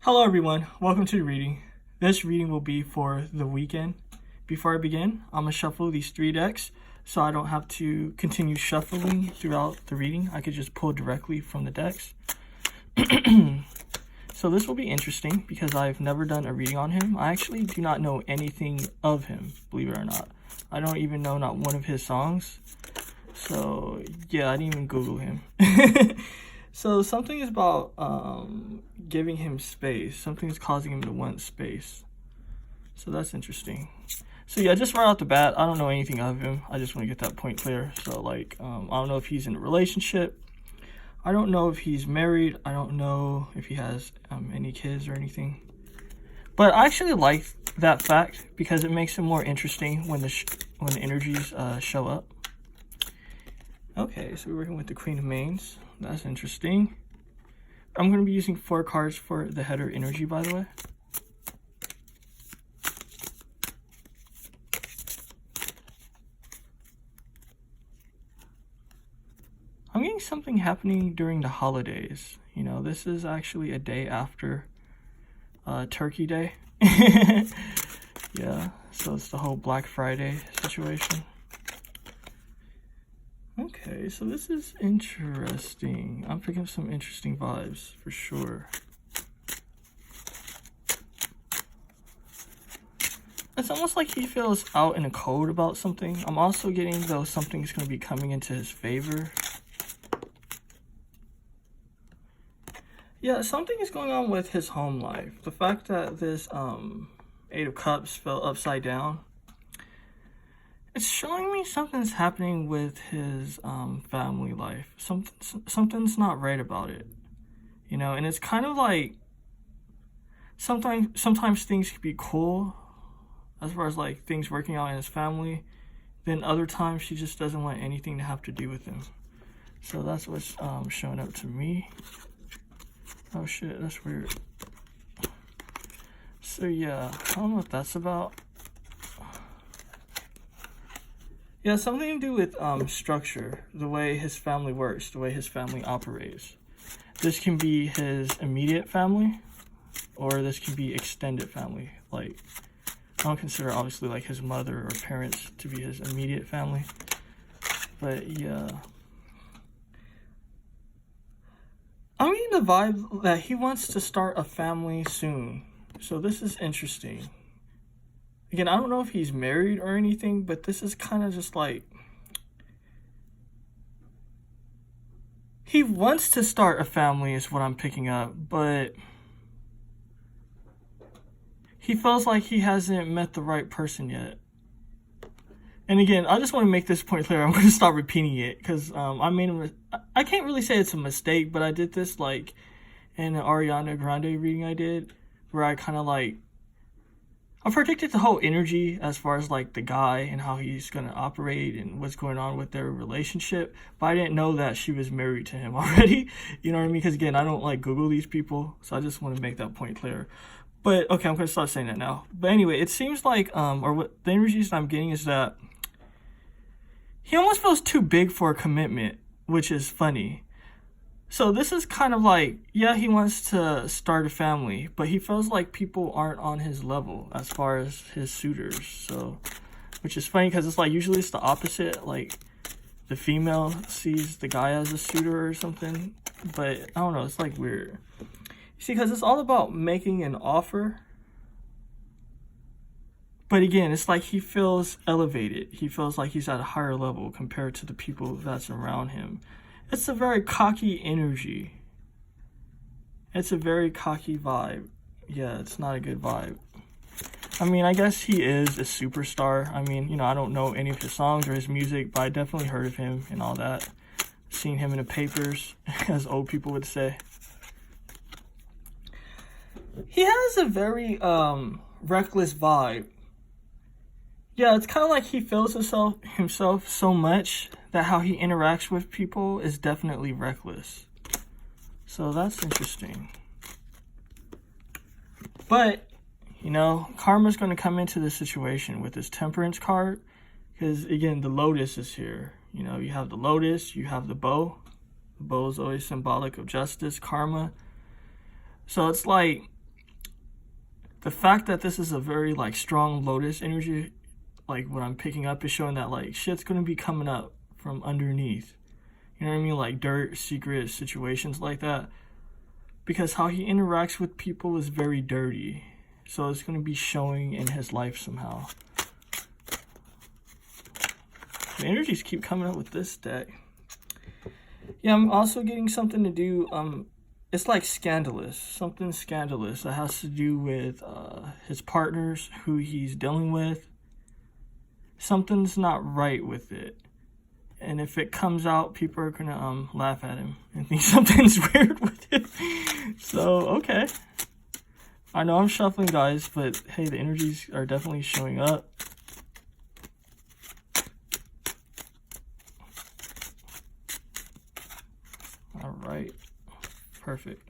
Hello everyone, welcome to the reading. This reading will be for the Weeknd. Before I begin, I'm going to shuffle these 3 decks so I don't have to continue shuffling throughout the reading. I could just pull directly from the decks. So this will be interesting because I've never done a reading on him. I actually do not know anything of him, believe it or not. I don't even know not one of his songs. So yeah, I didn't even Google him. So something is about giving him space. Something is causing him to want space. So that's interesting. So yeah, just right off the bat, I don't know anything of him. I just want to get that point clear. So like, I don't know if he's in a relationship. I don't know if he's married. I don't know if he has any kids or anything. But I actually like that fact because it makes him more interesting when the energies show up. Okay, so we're working with the Queen of Mains. That's interesting. I'm going to be using 4 cards for the header energy, by the way. I'm getting something happening during the holidays. You know, this is actually a day after Turkey Day. Yeah, so it's the whole Black Friday situation. Okay, so this is interesting. I'm picking up some interesting vibes for sure. It's almost like he feels out in the cold about something. I'm also getting though something's going to be coming into his favor. Yeah, something is going on with his home life. The fact that this 8 of Cups fell upside down, it's showing me something's happening with his family life. Something's not right about it, you know. And it's kind of like sometimes things can be cool as far as like things working out in his family. Then other times she just doesn't want anything to have to do with him. So that's what's showing up to me. Oh shit, that's weird. So yeah, I don't know what that's about. Yeah, something to do with structure, the way his family works, the way his family operates. This can be his immediate family, or this can be extended family. Like, I don't consider obviously like his mother or parents to be his immediate family. But yeah. I'm getting the vibe that he wants to start a family soon. So this is interesting. Again, I don't know if he's married or anything, but this is kind of just like, he wants to start a family is what I'm picking up, but he feels like he hasn't met the right person yet. And again, I just want to make this point clear. I'm going to stop repeating it because I can't really say it's a mistake, but I did this like in an Ariana Grande reading I did, where I kind of like, I predicted the whole energy as far as like the guy and how he's going to operate and what's going on with their relationship. But I didn't know that she was married to him already. You know what I mean? Because again, I don't like Google these people. So I just want to make that point clear. But okay, I'm going to start saying that now. But anyway, it seems like, or what the energies that I'm getting is that he almost feels too big for a commitment, which is funny. So this is kind of like, yeah, he wants to start a family, but he feels like people aren't on his level as far as his suitors. So, which is funny because it's like usually it's the opposite. Like the female sees the guy as a suitor or something, but I don't know. It's like weird. You see, because it's all about making an offer. But again, it's like he feels elevated. He feels like he's at a higher level compared to the people that's around him. It's a very cocky energy. It's a very cocky vibe. Yeah, it's not a good vibe. I mean, I guess he is a superstar. I mean, you know, I don't know any of his songs or his music, but I definitely heard of him and all that. Seen him in the papers, as old people would say. He has a very reckless vibe. Yeah, it's kind of like he feels himself so much that how he interacts with people is definitely reckless. So that's interesting. But, you know, karma's going to come into this situation with this Temperance card. Because, again, the Lotus is here. You know, you have the Lotus, you have the bow. The bow is always symbolic of justice, karma. So it's like the fact that this is a very like strong lotus energy, like what I'm picking up, is showing that like shit's gonna be coming up from underneath. You know what I mean? Like dirt, secret situations like that. Because how he interacts with people is very dirty. So it's gonna be showing in his life somehow. The energies keep coming up with this deck. Yeah, I'm also getting something to do, it's like scandalous, something scandalous that has to do with his partners, who he's dealing with. Something's not right with it. And if it comes out, people are gonna laugh at him and think something's weird with it. So, okay. I know I'm shuffling, guys, but hey, the energies are definitely showing up. All right, perfect.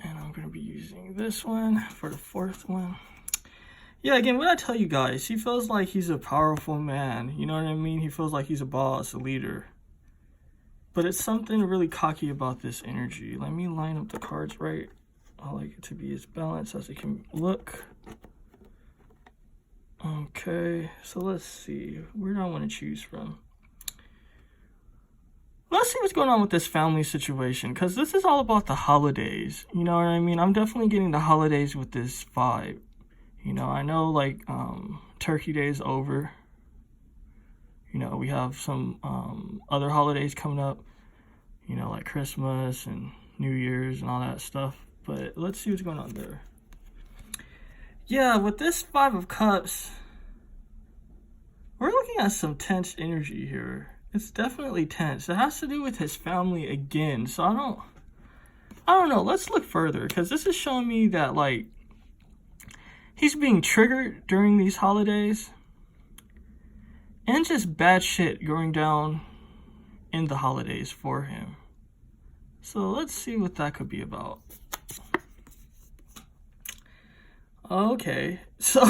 And I'm gonna be using this one for the fourth one. Yeah, again, what I tell you guys, he feels like he's a powerful man. You know what I mean? He feels like he's a boss, a leader. But it's something really cocky about this energy. Let me line up the cards right. I like it to be as balanced as it can look. Okay, so let's see. Where do I want to choose from? Let's see what's going on with this family situation, because this is all about the holidays. You know what I mean? I'm definitely getting the holidays with this vibe. You know, I know like Turkey Day is over. You know, we have some other holidays coming up, you know, like Christmas and New Year's and all that stuff. But let's see what's going on there. Yeah, with this Five of Cups, we're looking at some tense energy here. It's definitely tense. It has to do with his family again. So I don't know. Let's look further, because this is showing me that like he's being triggered during these holidays, and just bad shit going down in the holidays for him. So let's see what that could be about. Okay, so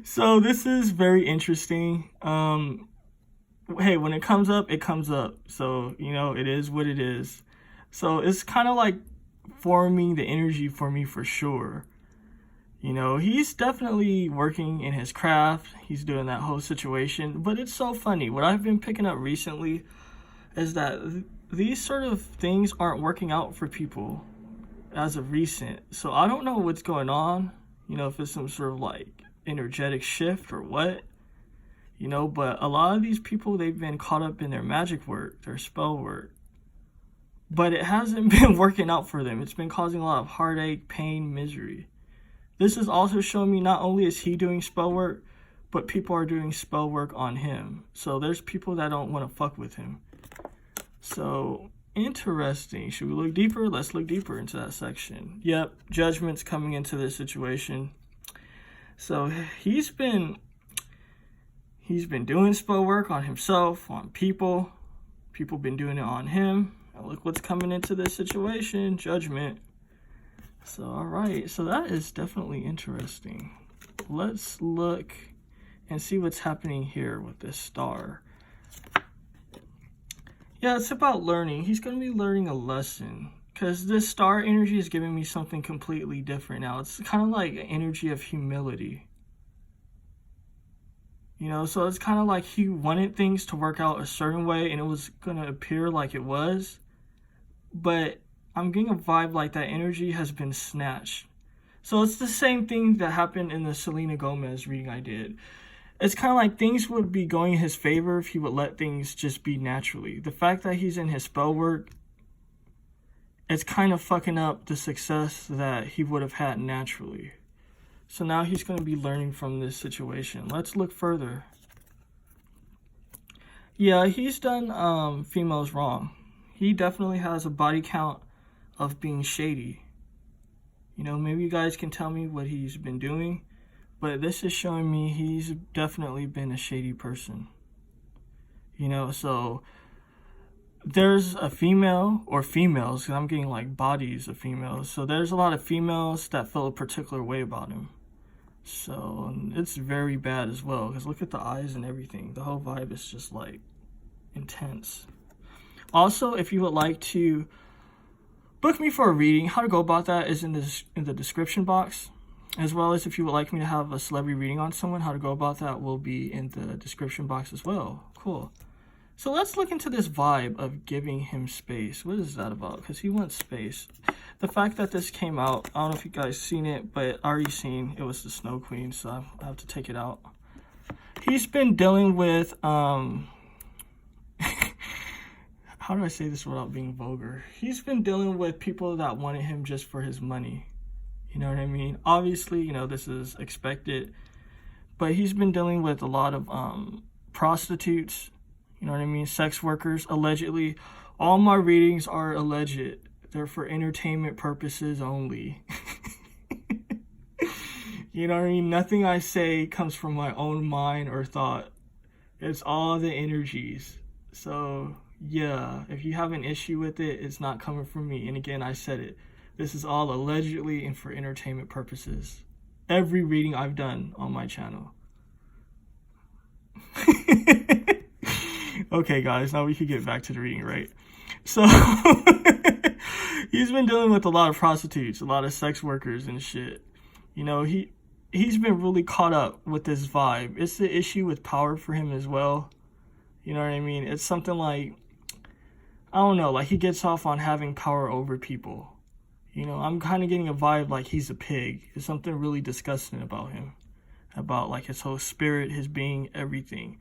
so this is very interesting. Hey, when it comes up, it comes up. So, you know, it is what it is. So it's kind of like forming the energy for me for sure. You know, he's definitely working in his craft. He's doing that whole situation. But it's so funny. What I've been picking up recently is that these sort of things aren't working out for people as of recent. So I don't know what's going on. You know, if it's some sort of like energetic shift or what. You know, but a lot of these people, they've been caught up in their magic work, their spell work. But it hasn't been working out for them. It's been causing a lot of heartache, pain, misery. This is also showing me not only is he doing spell work, but people are doing spell work on him. So there's people that don't want to fuck with him. So interesting. Should we look deeper? Let's look deeper into that section. Yep, judgment's coming into this situation. So he's been doing spell work on himself, on people. People been doing it on him. And look what's coming into this situation, judgment. So, all right. So that is definitely interesting. Let's look and see what's happening here with this star. Yeah, it's about learning. He's going to be learning a lesson, because this star energy is giving me something completely different now. It's kind of like an energy of humility. You know, so it's kind of like he wanted things to work out a certain way and it was going to appear like it was. But I'm getting a vibe like that energy has been snatched. So it's the same thing that happened in the Selena Gomez reading I did. It's kind of like things would be going in his favor if he would let things just be naturally. The fact that he's in his spell work, it's kind of fucking up the success that he would have had naturally. So now he's going to be learning from this situation. Let's look further. Yeah, he's done females wrong. He definitely has a body count of being shady. You know, maybe you guys can tell me what he's been doing, but this is showing me he's definitely been a shady person. You know, so there's a female or females, because I'm getting like bodies of females. So there's a lot of females that feel a particular way about him. So it's very bad as well, because look at the eyes and everything. The whole vibe is just like intense. Also, if you would like to book me for a reading. How to go about that is in the description box, as well as if you would like me to have a celebrity reading on someone, how to go about that will be in the description box as well. Cool. So let's look into this vibe of giving him space. What is that about? Because he wants space. The fact that this came out, I don't know if you guys seen it, but I already seen it was the Snow Queen, so I have to take it out. He's been dealing with, how do I say this without being vulgar? He's been dealing with people that wanted him just for his money. You know what I mean? Obviously, you know, this is expected, but he's been dealing with a lot of prostitutes, you know what I mean? Sex workers, allegedly. All my readings are alleged. They're for entertainment purposes only. You know what I mean? Nothing I say comes from my own mind or thought. It's all the energies. So, yeah, if you have an issue with it, it's not coming from me. And again, I said it. This is all allegedly and for entertainment purposes. Every reading I've done on my channel. Okay, guys, now we can get back to the reading, right? So, he's been dealing with a lot of prostitutes, a lot of sex workers and shit. You know, he's been really caught up with this vibe. It's the issue with power for him as well. You know what I mean? It's something like, I don't know, like he gets off on having power over people. You know, I'm kind of getting a vibe like he's a pig. There's something really disgusting about him. About like his whole spirit, his being, everything.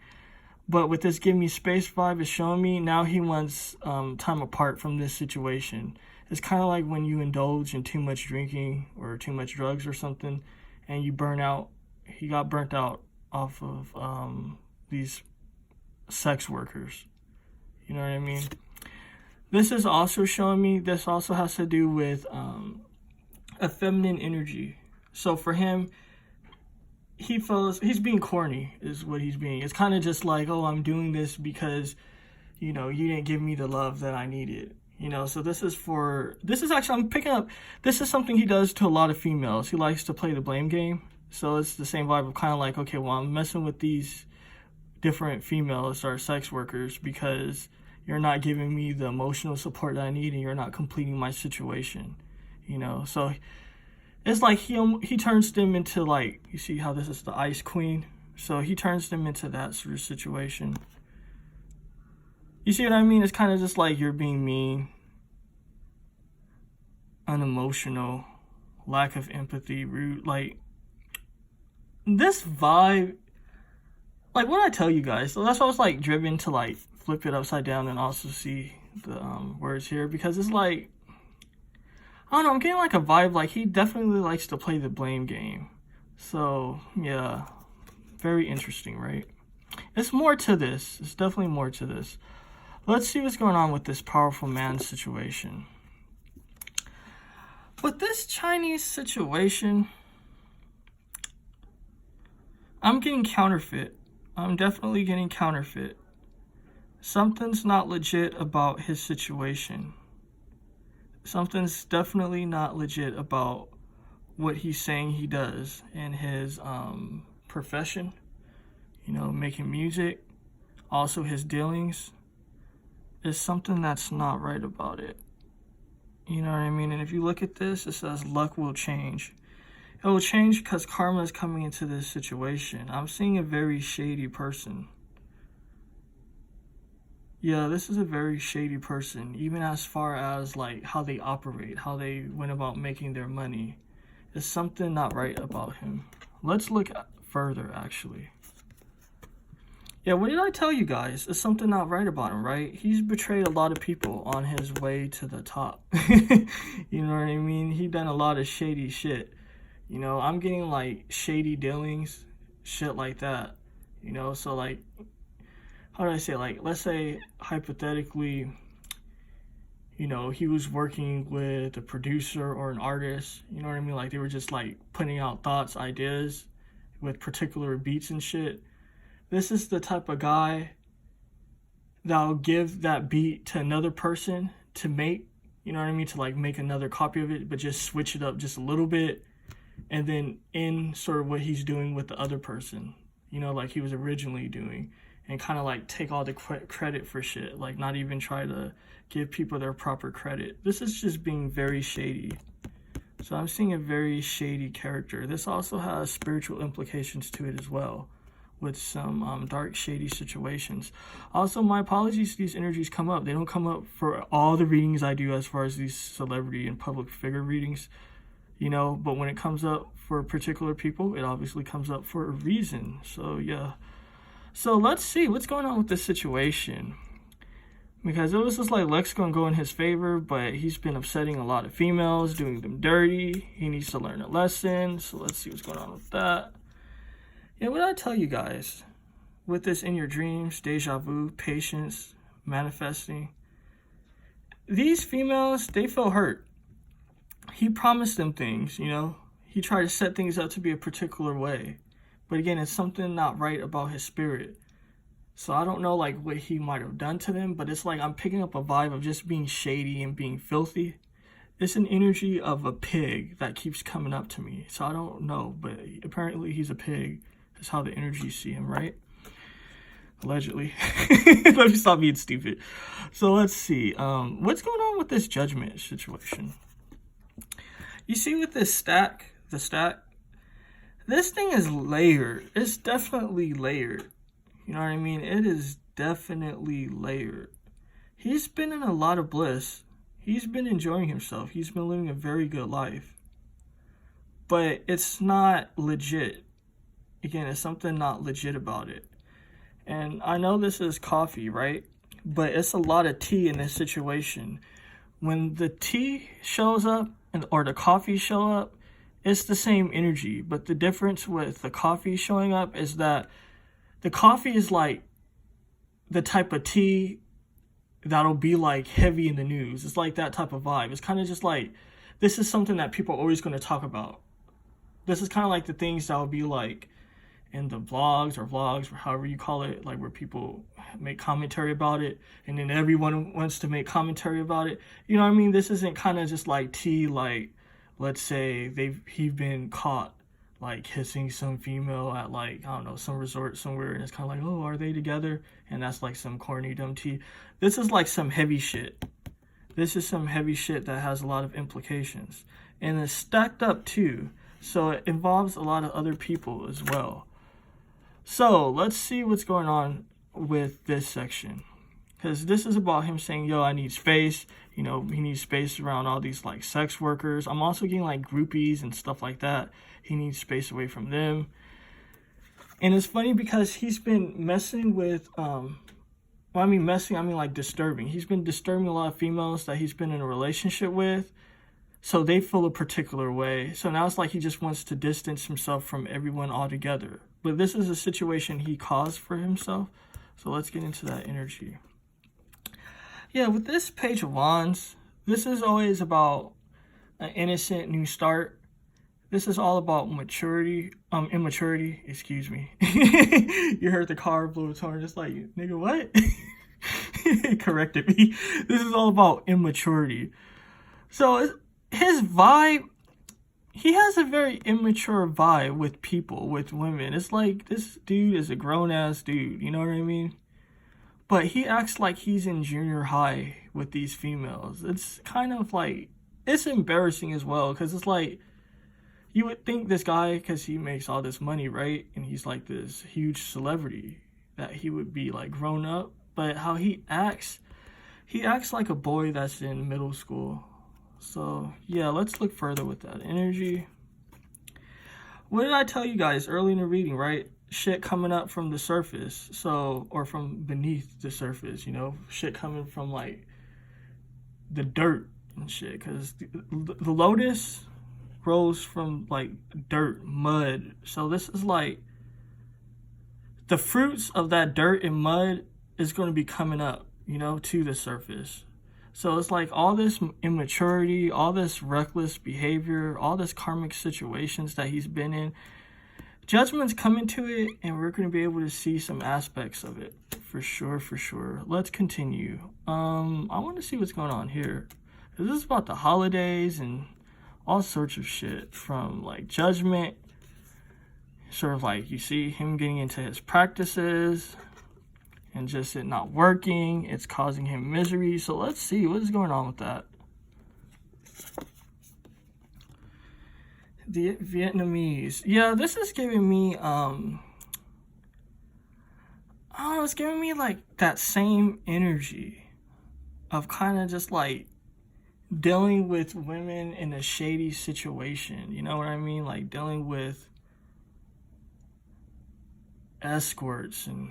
But with this give me space vibe, it's showing me now he wants time apart from this situation. It's kind of like when you indulge in too much drinking or too much drugs or something and you burn out. He got burnt out off of these sex workers. You know what I mean? This is also showing me, this also has to do with a feminine energy. So for him, he feels he's being corny is what he's being. It's kind of just like, oh, I'm doing this because, you know, you didn't give me the love that I needed. You know, so this is actually, I'm picking up, this is something he does to a lot of females. He likes to play the blame game. So it's the same vibe of kind of like, okay, well, I'm messing with these different females or sex workers because you're not giving me the emotional support that I need and you're not completing my situation. You know, so it's like he turns them into like, you see how this is the Ice Queen? So he turns them into that sort of situation. You see what I mean? It's kind of just like you're being mean, unemotional, lack of empathy, rude. Like, this vibe, like what I tell you guys, so that's why I was like driven to like flip it upside down and also see the words here, because it's like, I don't know, I'm getting like a vibe like he definitely likes to play the blame game. So, yeah, very interesting, right? It's more to this. It's definitely more to this. Let's see what's going on with this powerful man situation. With this Chinese situation, I'm getting counterfeit. I'm definitely getting counterfeit. Something's not legit about his situation. Something's definitely not legit about what he's saying he does in his profession. You know, making music. Also his dealings. There's something that's not right about it. You know what I mean? And if you look at this, it says luck will change. It will change because karma is coming into this situation. I'm seeing a very shady person. Yeah, this is a very shady person, even as far as like how they operate, how they went about making their money. There's something not right about him. Let's look further, actually. Yeah, what did I tell you guys? There's something not right about him, right? He's betrayed a lot of people on his way to the top. You know what I mean? He done a lot of shady shit. You know, I'm getting like shady dealings, shit like that. You know, so like, how do I say, like, let's say hypothetically, you know, he was working with a producer or an artist, you know what I mean? Like, they were just like putting out thoughts, ideas with particular beats and shit. This is the type of guy that'll give that beat to another person to make, you know what I mean? To like make another copy of it, but just switch it up just a little bit. And then in sort of what he's doing with the other person, you know, like he was originally doing. and kind of like take all the credit for shit, like not even try to give people their proper credit. This is just being very shady. So I'm seeing a very shady character. This also has spiritual implications to it as well, with some dark, shady situations. Also, my apologies, these energies come up. They don't come up for all the readings I do as far as these celebrity and public figure readings, you know, but when it comes up for particular people, it obviously comes up for a reason. So, yeah. So let's see what's going on with this situation. Because it was just like Lex gonna go in his favor, but he's been upsetting a lot of females, doing them dirty. He needs to learn a lesson. So let's see what's going on with that. Yeah, what did I tell you guys? With this in your dreams, deja vu, patience, manifesting. These females, they feel hurt. He promised them things, you know. He tried to set things up to be a particular way. But again, it's something not right about his spirit. So I don't know like what he might have done to them, but it's like I'm picking up a vibe of just being shady and being filthy. It's an energy of a pig that keeps coming up to me. So I don't know, but apparently he's a pig. That's how the energies see him, right? Allegedly. Let me stop being stupid. So let's see. What's going on with this judgment situation? You see with this stack, the stack, this thing is layered. It's definitely layered. You know what I mean? It is definitely layered. He's been in a lot of bliss. He's been enjoying himself. He's been living a very good life. But it's not legit. Again, it's something not legit about it. And I know this is coffee, right? But it's a lot of tea in this situation. When the tea shows up or the coffee show up, it's the same energy. But the difference with the coffee showing up is that the coffee is like the type of tea that'll be like heavy in the news. It's like that type of vibe. It's kind of just like, this is something that people are always going to talk about. This is kind of like the things that will be like in the blogs or vlogs or however you call it, like where people make commentary about it and then everyone wants to make commentary about it. You know what I mean? This isn't kind of just like tea, like let's say he's been caught like kissing some female at like, I don't know, some resort somewhere, and it's kind of like, oh, are they together? And that's like some corny dumb tea. This is like some heavy shit. This is some heavy shit that has a lot of implications, and it's stacked up too, so it involves a lot of other people as well. So let's see what's going on with this section, because this is about him saying, yo, I need space. You know, he needs space around all these like sex workers. I'm also getting like groupies and stuff like that. He needs space away from them. And it's funny because he's been messing with, like disturbing. He's been disturbing a lot of females that he's been in a relationship with. So they feel a particular way. So now it's like he just wants to distance himself from everyone altogether. But this is a situation he caused for himself. So let's get into that energy. Yeah, with this Page of Wands, this is always about an innocent new start. This is all about immaturity, excuse me. You heard the car blow its horn, just like, nigga, what? It corrected me. This is all about immaturity. So his vibe, he has a very immature vibe with people, with women. It's like, this dude is a grown-ass dude, you know what I mean? But he acts like he's in junior high with these females. It's kind of like, it's embarrassing as well, because it's like, you would think this guy, because he makes all this money, right? And he's like this huge celebrity, that he would be like grown up. But how he acts like a boy that's in middle school. So yeah, let's look further with that energy. What did I tell you guys early in the reading, right? Shit coming up from the surface. So, or from beneath the surface, you know? Shit coming from like the dirt and shit. Because the lotus grows from like dirt, mud. So this is like the fruits of that dirt and mud is going to be coming up, you know, to the surface. So it's like all this immaturity, all this reckless behavior, all this karmic situations that he's been in. Judgment's coming to it, and we're going to be able to see some aspects of it for sure, for sure. Let's continue. I want to see what's going on here. This is about the holidays and all sorts of shit, from like judgment, sort of like you see him getting into his practices. and just it not working. It's causing him misery. So let's see what is going on with that. The Vietnamese. Yeah, this is giving me, oh, it's giving me like that same energy of kind of just like dealing with women in a shady situation. You know what I mean? Like dealing with escorts, and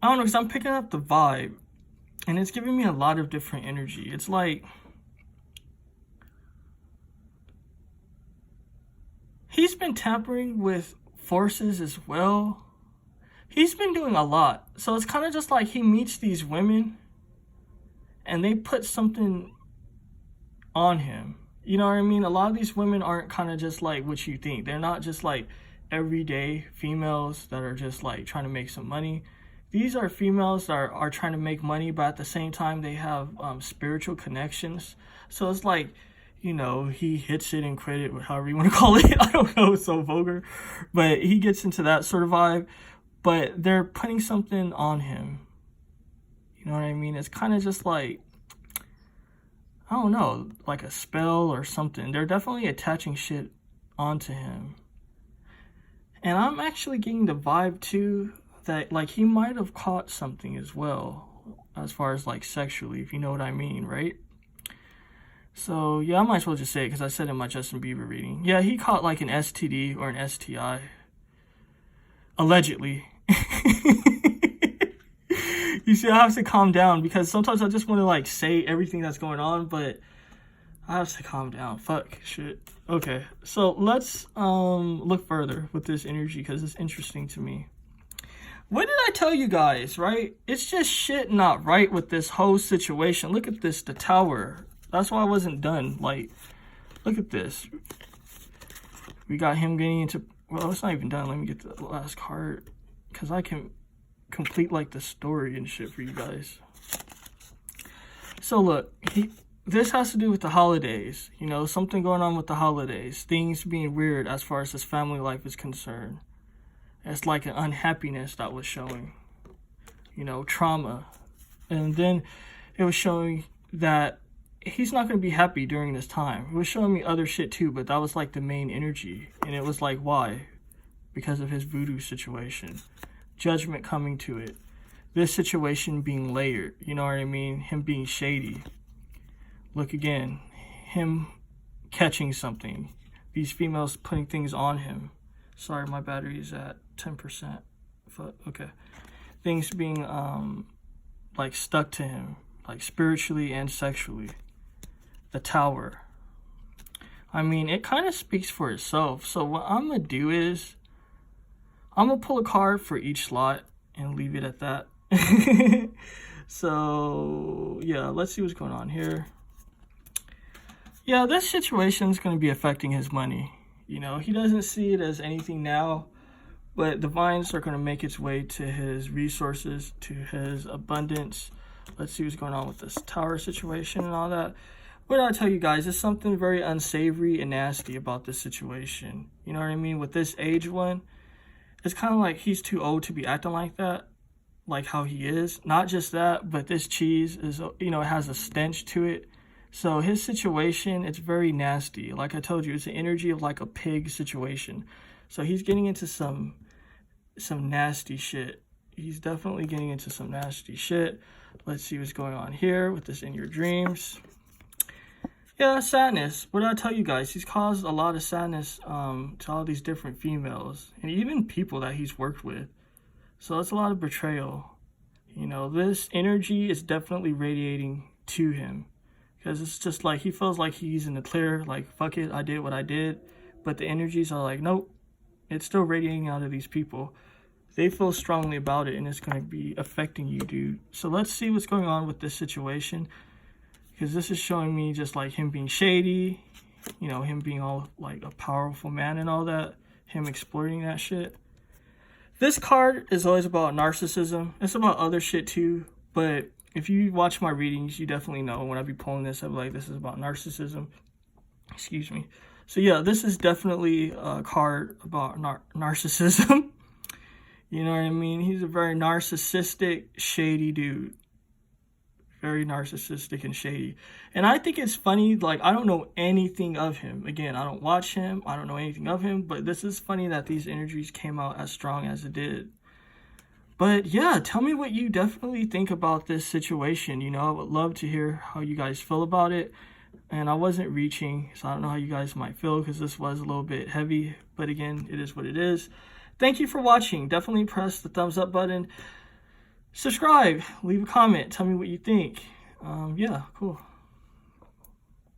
I don't know, because I'm picking up the vibe and it's giving me a lot of different energy. It's like he's been tampering with forces as well. He's been doing a lot. So it's kind of just like he meets these women and they put something on him. You know what I mean? A lot of these women aren't kind of just like what you think. They're not just like everyday females that are just like trying to make some money. These are females that are trying to make money, but at the same time they have spiritual connections. So it's like, you know, he hits it and quit it, however you want to call it. I don't know, it's so vulgar. But he gets into that sort of vibe. But they're putting something on him. You know what I mean? It's kind of just like, I don't know, like a spell or something. They're definitely attaching shit onto him. And I'm actually getting the vibe too that like he might have caught something as well, as far as like sexually, if you know what I mean, right? So yeah, I might as well just say it because I said it in my Justin Bieber reading. Yeah, he caught like an STD or an STI. Allegedly. You see, I have to calm down because sometimes I just want to like say everything that's going on, but I have to calm down. Fuck shit. Okay, so let's look further with this energy because it's interesting to me. What did I tell you guys, right? It's just shit not right with this whole situation. Look at this, the Tower. That's why I wasn't done. Like, look at this. We got him getting into, well, it's not even done. Let me get the last card because I can complete like the story and shit for you guys. So look, this has to do with the holidays. You know, something going on with the holidays. Things being weird as far as his family life is concerned. It's like an unhappiness that was showing. You know, trauma. And then it was showing that he's not going to be happy during this time. It was showing me other shit too, but that was like the main energy. And it was like, why? Because of his voodoo situation. Judgment coming to it. This situation being layered. You know what I mean? Him being shady. Look again. Him catching something. These females putting things on him. Sorry, my battery is at 10%. Okay. Things being like stuck to him. Like spiritually and sexually. The Tower. I mean, it kind of speaks for itself. So what I'm going to do is I'm going to pull a card for each slot and leave it at that. So, yeah, let's see what's going on here. Yeah, this situation is going to be affecting his money. You know, he doesn't see it as anything now, but the vines are going to make its way to his resources, to his abundance. Let's see what's going on with this Tower situation and all that. What did I tell you guys? There's something very unsavory and nasty about this situation. You know what I mean? With this age one, it's kind of like he's too old to be acting like that, like how he is. Not just that, but this cheese is, you know, it has a stench to it. So his situation, it's very nasty. Like I told you, it's the energy of like a pig situation. So he's getting into some nasty shit. He's definitely getting into some nasty shit. Let's see what's going on here with this in your dreams. Yeah, sadness. What did I tell you guys? He's caused a lot of sadness to all these different females and even people that he's worked with. So it's a lot of betrayal. You know, this energy is definitely radiating to him because it's just like he feels like he's in the clear, like, fuck it, I did what I did. But the energies are like, nope, it's still radiating out of these people. They feel strongly about it and it's going to be affecting you, dude. So let's see what's going on with this situation. Because this is showing me just like him being shady, you know, him being all like a powerful man and all that, him exploiting that shit. This card is always about narcissism. It's about other shit too, but if you watch my readings, you definitely know when I be pulling this, I'm like, this is about narcissism. Excuse me. So yeah, this is definitely a card about narcissism. You know what I mean? He's a very narcissistic, shady dude. Very narcissistic and shady. And I think it's funny, like, I don't know anything of him. Again, I don't watch him. I don't know anything of him. But this is funny that these energies came out as strong as it did. But yeah, tell me what you definitely think about this situation. You know, I would love to hear how you guys feel about it. And I wasn't reaching, so I don't know how you guys might feel because this was a little bit heavy. But again, it is what it is. Thank you for watching. Definitely press the thumbs up button. Subscribe. Leave a comment. Tell me what you think. Yeah, cool.